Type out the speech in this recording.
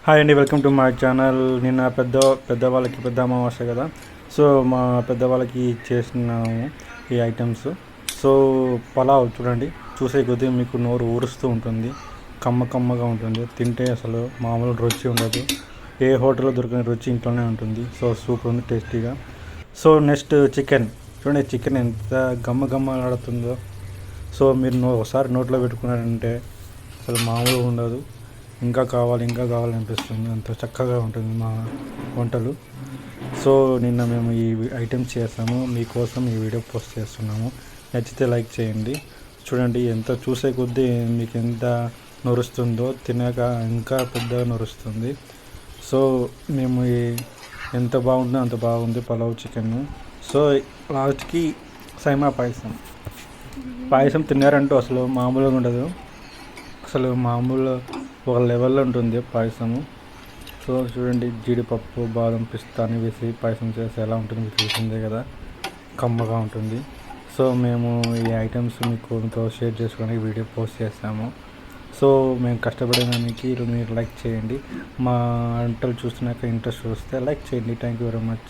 Hi అండి, welcome to my channel. నిన్న పెద్దవాళ్ళకి పెద్ద అమావాస్య కదా. సో మా పెద్దవాళ్ళకి చేసినాము ఈ ఐటమ్స్. సో పలావ్ చూడండి, చూసే కొద్దీ మీకు నోరు ఊరుస్తూ ఉంటుంది, కమ్మగా ఉంటుంది. తింటే అసలు మామూలు రుచి ఉండదు, ఏ హోటల్లో దొరికిన రుచి ఇంట్లోనే ఉంటుంది. సో సూపర్ ఉంది, టేస్టీగా. సో నెక్స్ట్ చికెన్ చూడండి, చికెన్ ఎంత గమ్మలాడుతుందో. సో మీరు ఒకసారి నోట్లో పెట్టుకున్నారంటే అసలు మామూలుగా ఉండదు, ఇంకా కావాలి అనిపిస్తుంది. అంత చక్కగా ఉంటుంది మా వంటలు. సో నిన్న మేము ఈ ఐటమ్స్ చేసాము, మీకోసం ఈ వీడియో పోస్ట్ చేస్తున్నాము. నచ్చితే లైక్ చేయండి. చూడండి, ఎంత చూసే కొద్దీ మీకు ఎంత నొరుస్తుందో, తినాక ఇంకా పెద్దగా నొరుస్తుంది. సో మేము ఎంత బాగుందో అంత బాగుంది పలావ్ చికెన్. సో లాస్ట్కి సైమా పాయసం తిన్నారంటూ అసలు మామూలుగా ఉండదు, అసలు మామూలు ఒక లెవెల్లో ఉంటుంది పాయసము. సో చూడండి, జీడిపప్పు, బాదం, పిస్తాని వేసి పాయసం చేస్తే ఎలా ఉంటుంది మీకు తెలిసిందే కదా, కమ్మగా ఉంటుంది. సో మేము ఈ ఐటమ్స్ మీతో షేర్ చేసుకోవడానికి వీడియో పోస్ట్ చేస్తాము. సో మేము కష్టపడడానికి మీరు లైక్ చేయండి. మా వంటలు చూస్తున్నాక ఇంట్రెస్ట్ వస్తే లైక్ చేయండి. Thank you very much.